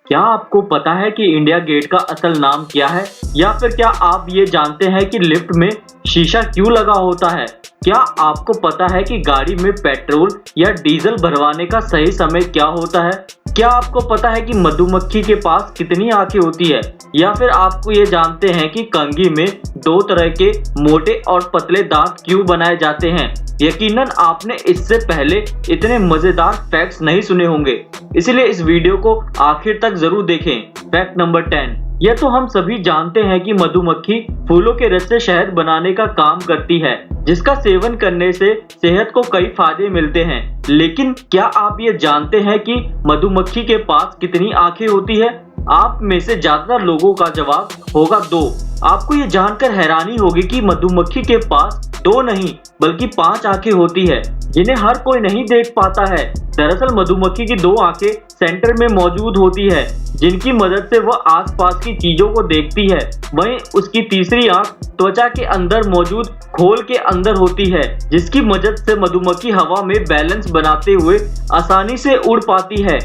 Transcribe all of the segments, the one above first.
क्या आपको पता है कि इंडिया गेट का असल नाम क्या है? या फिर क्या आप ये जानते हैं कि लिफ्ट में शीशा क्यों लगा होता है? क्या आपको पता है कि गाड़ी में पेट्रोल या डीजल भरवाने का सही समय क्या होता है? क्या आपको पता है कि मधुमक्खी के पास कितनी आंखें होती है? या फिर आपको ये जानते हैं कि कंघी में दो तरह के मोटे और पतले दांत क्यों बनाए जाते हैं? यकीनन आपने इससे पहले इतने मजेदार फैक्ट्स नहीं सुने होंगे, इसलिए इस वीडियो को आखिर तक जरूर देखें। Fact number 10। यह तो हम सभी जानते हैं कि मधुमक्खी फूलों के रस से शहद बनाने का काम करती है, जिसका सेवन करने से सेहत को कई फायदे मिलते हैं। लेकिन क्या आप ये जानते हैं कि मधुमक्खी के पास कितनी आंखें होती है? आप में से ज्यादातर लोगों का जवाब होगा 2। आपको ये जानकर हैरानी होगी कि मधुमक्खी के पास 2 नहीं बल्कि 5 आंखें होती है, जिन्हें हर कोई नहीं देख पाता है। दरअसल मधुमक्खी की 2 आंखें सेंटर में मौजूद होती है, जिनकी मदद से वह आसपास की चीजों को देखती है। वहीं उसकी तीसरी आंख त्वचा के अंदर मौजूद खोल के अंदर होती है, जिसकी मदद से मधुमक्खी हवा में बैलेंस बनाते हुए आसानी से उड़ पाती है।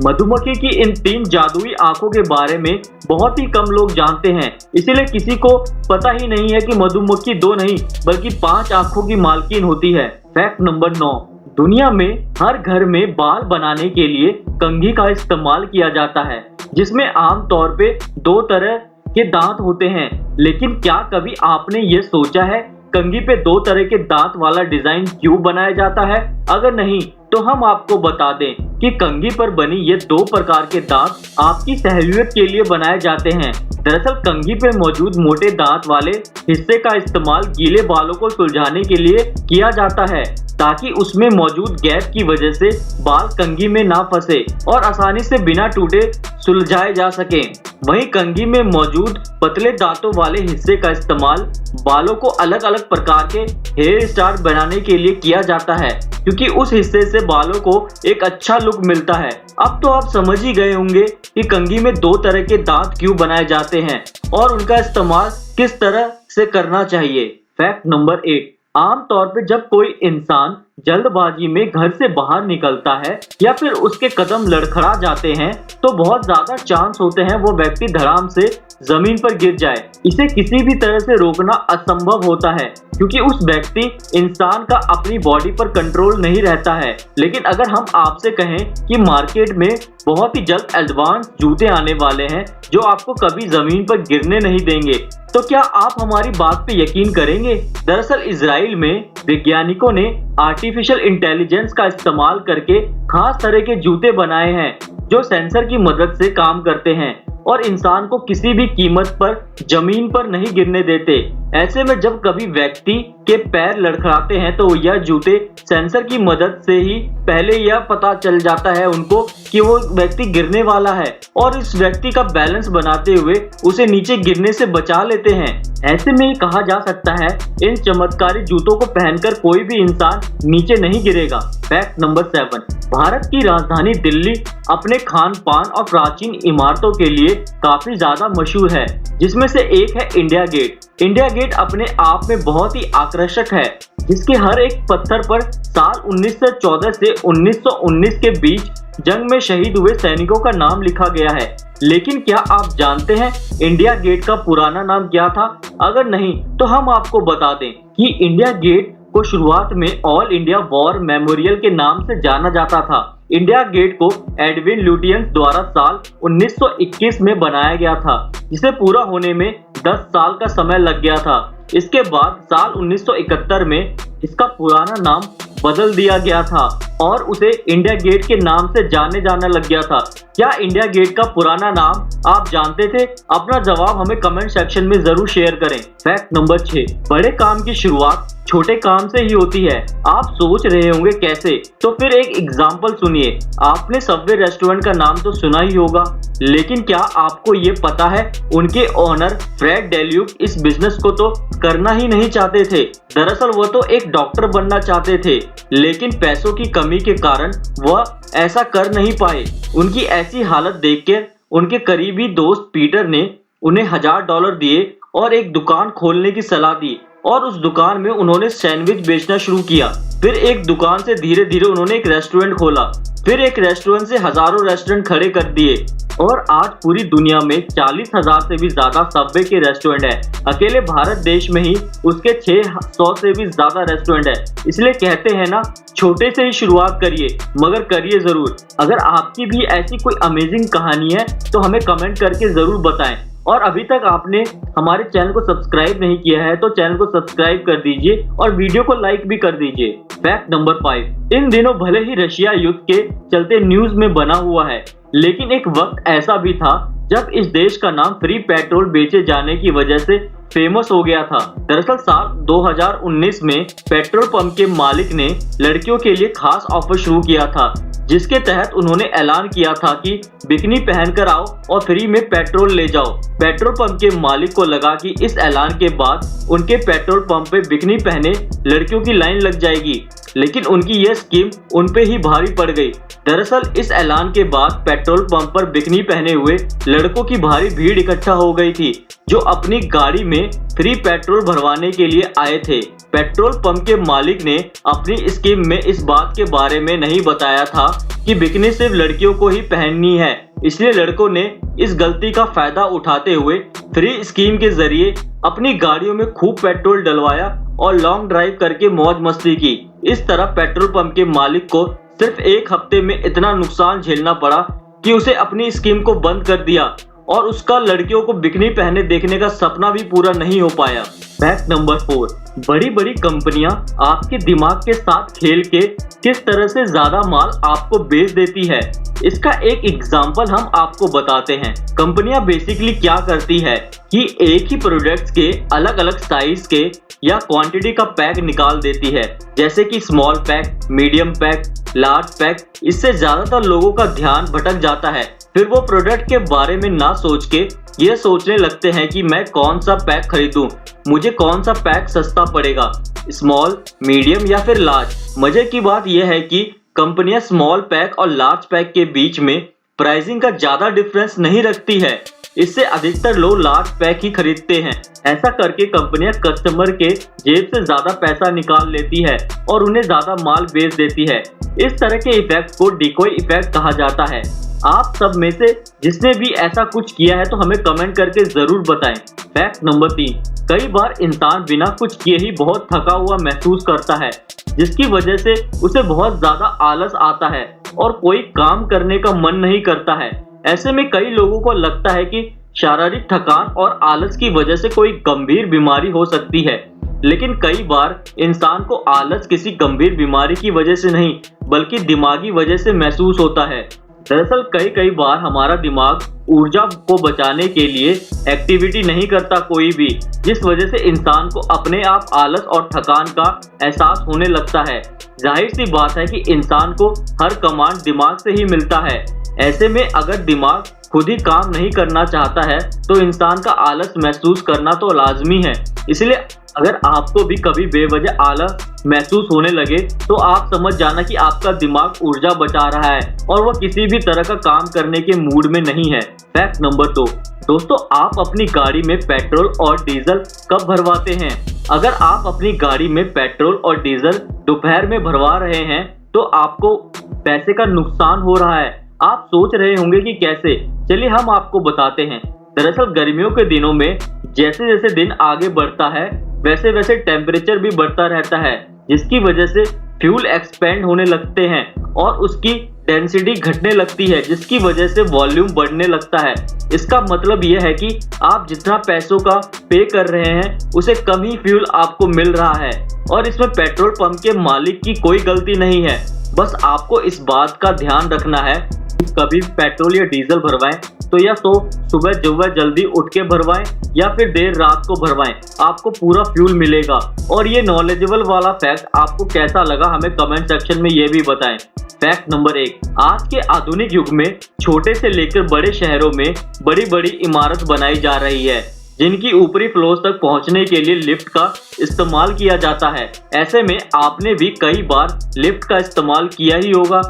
मधुमक्खी की इन 3 जादुई आंखों के बारे में बहुत ही कम लोग जानते हैं, इसीलिए किसी को पता ही नहीं है कि मधुमक्खी 2 नहीं बल्कि 5 आंखों की मालकिन होती है। Fact number 9। दुनिया में हर घर में बाल बनाने के लिए कंघी का इस्तेमाल किया जाता है, जिसमें आमतौर पे 2 तरह के दांत होते हैं। लेकिन क्या कभी आपने ये सोचा है कंघी पे 2 तरह के दांत वाला डिजाइन क्यों बनाया जाता है? अगर नहीं तो हम आपको बता दें कि कंघी पर बनी ये 2 प्रकार के दांत आपकी सहूलियत के लिए बनाए जाते हैं। दरअसल कंघी पे मौजूद मोटे दांत वाले हिस्से का इस्तेमाल गीले बालों को सुलझाने के लिए किया जाता है, ताकि उसमें मौजूद गैप की वजह से बाल कंघी में ना फंसे और आसानी से बिना टूटे सुलझाए जा सके। वहीं कंघी में मौजूद पतले दांतों वाले हिस्से का इस्तेमाल बालों को अलग अलग प्रकार के हेयर स्टाइल बनाने के लिए किया जाता है, क्योंकि उस हिस्से से बालों को एक अच्छा लुक मिलता है। अब तो आप समझ ही गए होंगे कि कंघी में 2 तरह के दांत क्यों बनाए जाते हैं और उनका इस्तेमाल किस तरह से करना चाहिए। Fact number 8। आमतौर पे जब कोई इंसान जल्दबाजी में घर से बाहर निकलता है या फिर उसके कदम लड़खड़ा जाते हैं, तो बहुत ज्यादा चांस होते हैं वो व्यक्ति धड़ाम से जमीन पर गिर जाए। इसे किसी भी तरह से रोकना असंभव होता है, क्योंकि उस व्यक्ति इंसान का अपनी बॉडी पर कंट्रोल नहीं रहता है। लेकिन अगर हम आपसे कहें कि मार्केट में बहुत ही जल्द एडवांस जूते आने वाले हैं जो आपको कभी जमीन पर गिरने नहीं देंगे, तो क्या आप हमारी बात पे यकीन करेंगे? दरअसल इजराइल में वैज्ञानिकों ने आर्टिफिशियल इंटेलिजेंस का इस्तेमाल करके खास तरह के जूते बनाए हैं, जो सेंसर की मदद से काम करते हैं और इंसान को किसी भी कीमत पर जमीन पर नहीं गिरने देते। ऐसे में जब कभी व्यक्ति के पैर लड़खड़ाते हैं तो यह जूते सेंसर की मदद से ही पहले यह पता चल जाता है उनको कि वो व्यक्ति गिरने वाला है, और इस व्यक्ति का बैलेंस बनाते हुए उसे नीचे गिरने से बचा लेते हैं। ऐसे में कहा जा सकता है इन चमत्कारी जूतों को पहनकर कोई भी इंसान नीचे नहीं गिरेगा। Fact number 7। भारत की राजधानी दिल्ली अपने खान पान और प्राचीन इमारतों के लिए काफी ज्यादा मशहूर है, जिसमें से एक है इंडिया गेट। इंडिया गेट अपने आप में बहुत ही आकर्षक है, जिसके हर एक पत्थर पर साल 1914 से 1919 के बीच जंग में शहीद हुए सैनिकों का नाम लिखा गया है। लेकिन क्या आप जानते हैं इंडिया गेट का पुराना नाम क्या था? अगर नहीं तो हम आपको बता दें कि इंडिया गेट को शुरुआत में ऑल इंडिया वॉर मेमोरियल के नाम से जाना जाता था। इंडिया गेट को एडविन लुटियंस द्वारा साल 1921 में बनाया गया था, जिसे पूरा होने में 10 साल का समय लग गया था। इसके बाद साल 1971 में इसका पुराना नाम बदल दिया गया था और उसे इंडिया गेट के नाम से जाने जाना लग गया था। क्या इंडिया गेट का पुराना नाम आप जानते थे? अपना जवाब हमें कमेंट सेक्शन में जरूर शेयर करें। Fact number 6। बड़े काम की शुरुआत छोटे काम से ही होती है। आप सोच रहे होंगे कैसे? तो फिर एक एग्जांपल सुनिए। आपने सबवे रेस्टोरेंट का नाम तो सुना ही होगा, लेकिन क्या आपको ये पता है उनके ओनर फ्रेड डेल्यूक इस बिजनेस को तो करना ही नहीं चाहते थे। दरअसल वो तो एक डॉक्टर बनना चाहते थे, लेकिन पैसों की कमी के कारण वह ऐसा कर नहीं पाए। उनकी ऐसी हालत देखकर उनके करीबी दोस्त पीटर ने उन्हें $1000 दिए और एक दुकान खोलने की सलाह दी और उस दुकान में उन्होंने सैंडविच बेचना शुरू किया। फिर एक दुकान से धीरे धीरे उन्होंने एक रेस्टोरेंट खोला। फिर एक रेस्टोरेंट से हजारों रेस्टोरेंट खड़े कर दिए और आज पूरी दुनिया में 40,000 से भी ज्यादा सबवे के रेस्टोरेंट है। अकेले भारत देश में ही उसके 600 से भी ज्यादा रेस्टोरेंट है। इसलिए कहते हैं ना, छोटे से ही शुरुआत करिए मगर करिए जरूर। अगर आपकी भी ऐसी कोई अमेजिंग कहानी है तो हमें कमेंट करके जरूर बताएं। और अभी तक आपने हमारे चैनल को सब्सक्राइब नहीं किया है तो चैनल को सब्सक्राइब कर दीजिए और वीडियो को लाइक भी कर दीजिए। फैक्ट नंबर 5, इन दिनों भले ही रशिया युद्ध के चलते न्यूज में बना हुआ है, लेकिन एक वक्त ऐसा भी था जब इस देश का नाम फ्री पेट्रोल बेचे जाने की वजह से फेमस हो गया था। दरअसल साल 2019 में पेट्रोल पंप के मालिक ने लड़कियों के लिए खास ऑफर शुरू किया था, जिसके तहत उन्होंने ऐलान किया था कि बिकनी पहनकर आओ और फ्री में पेट्रोल ले जाओ। पेट्रोल पंप के मालिक को लगा कि इस ऐलान के बाद उनके पेट्रोल पंप पे बिकनी पहने लड़कियों की लाइन लग जाएगी, लेकिन उनकी यह स्कीम उन पे ही भारी पड़ गई। दरअसल इस ऐलान के बाद पेट्रोल पंप पर बिकनी पहने हुए लड़कों की भारी भीड़ इकट्ठा हो गई थी, जो अपनी गाड़ी में फ्री पेट्रोल भरवाने के लिए आए थे। पेट्रोल पंप के मालिक ने अपनी स्कीम में इस बात के बारे में नहीं बताया था कि बिकनी सिर्फ लड़कियों को ही पहननी है। इसलिए लड़कों ने इस गलती का फायदा उठाते हुए फ्री स्कीम के जरिए अपनी गाड़ियों में खूब पेट्रोल डलवाया और लॉन्ग ड्राइव करके मौज मस्ती की। इस तरह पेट्रोल पंप के मालिक को सिर्फ एक हफ्ते में इतना नुकसान झेलना पड़ा कि उसे अपनी स्कीम को बंद कर दिया और उसका लड़कियों को बिकनी पहने देखने का सपना भी पूरा नहीं हो पाया। फैक्ट नंबर 4, बड़ी बड़ी कंपनियां आपके दिमाग के साथ खेल के किस तरह से ज्यादा माल आपको बेच देती है, इसका एक एग्जांपल हम आपको बताते हैं। कंपनियां बेसिकली क्या करती है कि एक ही प्रोडक्ट्स के अलग अलग साइज के या क्वांटिटी का पैक निकाल देती है, जैसे कि small pack, medium pack, large pack. इससे ज्यादातर लोगों का ध्यान भटक जाता है। फिर वो प्रोडक्ट के बारे में ना सोच के ये सोचने लगते हैं कि मैं कौन सा पैक खरीदूं, मुझे कौन सा पैक सस्ता पड़ेगा, स्मॉल, मीडियम या फिर लार्ज। मजे की बात यह है कि कंपनियां स्मॉल पैक और लार्ज पैक के बीच में प्राइसिंग का ज्यादा डिफरेंस नहीं रखती है। इससे अधिकतर लोग लार्ज पैक ही खरीदते हैं। ऐसा करके कंपनियां कस्टमर के जेब से ज्यादा पैसा निकाल लेती है और उन्हें ज्यादा माल बेच देती है। इस तरह के इफेक्ट को डिकोई इफेक्ट कहा जाता है। आप सब में से जिसने भी ऐसा कुछ किया है तो हमें कमेंट करके जरूर बताएं। फैक्ट नंबर 3, कई बार इंसान बिना कुछ किए ही बहुत थका हुआ महसूस करता है, जिसकी वजह से उसे बहुत ज्यादा आलस आता है और कोई काम करने का मन नहीं करता है। ऐसे में कई लोगों को लगता है कि शारीरिक थकान और आलस की वजह से कोई गंभीर बीमारी हो सकती है, लेकिन कई बार इंसान को आलस किसी गंभीर बीमारी की वजह से नहीं बल्कि दिमागी वजह से महसूस होता है। दरअसल कई बार हमारा दिमाग ऊर्जा को बचाने के लिए एक्टिविटी नहीं करता कोई भी, जिस वजह से इंसान को अपने आप आलस और थकान का एहसास होने लगता है। जाहिर सी बात है कि इंसान को हर कमांड दिमाग से ही मिलता है। ऐसे में अगर दिमाग खुद ही काम नहीं करना चाहता है तो इंसान का आलस महसूस करना तो लाजमी है। इसलिए अगर आपको भी कभी बेवजह आलस महसूस होने लगे तो आप समझ जाना कि आपका दिमाग ऊर्जा बचा रहा है और वह किसी भी तरह का काम करने के मूड में नहीं है। फैक्ट नंबर 2, दोस्तों आप अपनी गाड़ी में पेट्रोल और डीजल कब भरवाते हैं? अगर आप अपनी गाड़ी में पेट्रोल और डीजल दोपहर में भरवा रहे हैं तो आपको पैसे का नुकसान हो रहा है। आप सोच रहे होंगे कि कैसे? चलिए हम आपको बताते हैं। दरअसल गर्मियों के दिनों में जैसे जैसे दिन आगे बढ़ता है वैसे वैसे टेम्परेचर भी बढ़ता रहता है, जिसकी वजह से फ्यूल एक्सपेंड होने लगते हैं और उसकी डेंसिटी घटने लगती है, जिसकी वजह से वॉल्यूम बढ़ने लगता है। इसका मतलब यह है कि आप जितना पैसों का पे कर रहे हैं उसे कम ही फ्यूल आपको मिल रहा है और इसमें पेट्रोल पंप के मालिक की कोई गलती नहीं है। बस आपको इस बात का ध्यान रखना है कि कभी पेट्रोल या डीजल भरवाएं तो या तो सुबह जल्दी उठ के भरवाएं या फिर देर रात को भरवाएं, आपको पूरा फ्यूल मिलेगा। और ये नॉलेजेबल वाला फैक्ट आपको कैसा लगा हमें कमेंट सेक्शन में ये भी बताएं। फैक्ट नंबर 1, आज के आधुनिक युग में छोटे से लेकर बड़े शहरों में बड़ी बड़ी इमारत बनाई जा रही है, जिनकी ऊपरी फ्लोर तक पहुंचने के लिए लिफ्ट का इस्तेमाल किया जाता है। ऐसे में आपने भी कई बार लिफ्ट का इस्तेमाल किया ही होगा,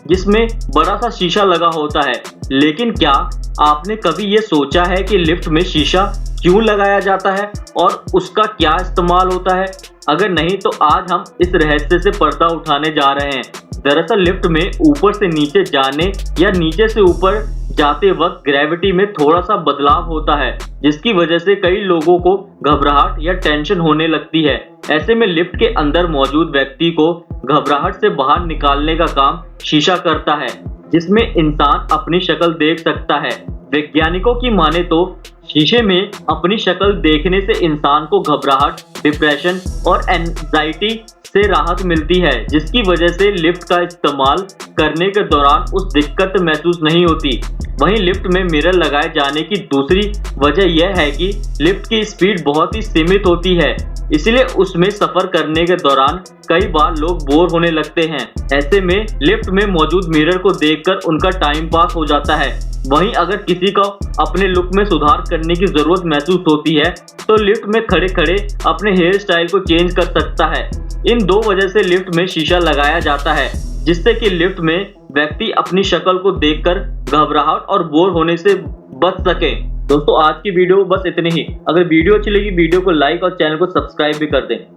जिसमें बड़ा सा शीशा लगा होता है। लेकिन क्या आपने कभी ये सोचा है कि लिफ्ट में शीशा क्यों लगाया जाता है और उसका क्या इस्तेमाल होता है? अगर नहीं तो आज हम इस रहस्य से पर्दा उठाने जा रहे हैं। दरअसल लिफ्ट में ऊपर से नीचे जाने या नीचे से ऊपर जाते वक्त ग्रेविटी में थोड़ा सा बदलाव होता है, जिसकी वजह से कई लोगों को घबराहट या टेंशन होने लगती है। ऐसे में लिफ्ट के अंदर मौजूद व्यक्ति को घबराहट से बाहर निकालने का काम शीशा करता है, जिसमें इंसान अपनी शक्ल देख सकता है। वैज्ञानिकों की माने तो शीशे में अपनी शक्ल देखने से इंसान को घबराहट, डिप्रेशन और एंजाइटी से राहत मिलती है, जिसकी वजह से लिफ्ट का इस्तेमाल करने के दौरान उस दिक्कत महसूस नहीं होती। वहीं लिफ्ट में मिरर लगाए जाने की दूसरी वजह यह है कि लिफ्ट की स्पीड बहुत ही सीमित होती है, इसलिए उसमें सफर करने के दौरान कई बार लोग बोर होने लगते हैं। ऐसे में लिफ्ट में मौजूद मिरर को देखकर उनका टाइम पास हो जाता है। वहीं अगर किसी को अपने लुक में सुधार करने की जरूरत महसूस होती है तो लिफ्ट में खड़े खड़े अपने हेयर स्टाइल को चेंज कर सकता है। इन दो वजह से लिफ्ट में शीशा लगाया जाता है, जिससे कि लिफ्ट में व्यक्ति अपनी शक्ल को देखकर घबराहट और बोर होने से बच सके। दोस्तों आज की वीडियो बस इतनी ही। अगर वीडियो अच्छी लगी वीडियो को लाइक और चैनल को सब्सक्राइब भी कर दें।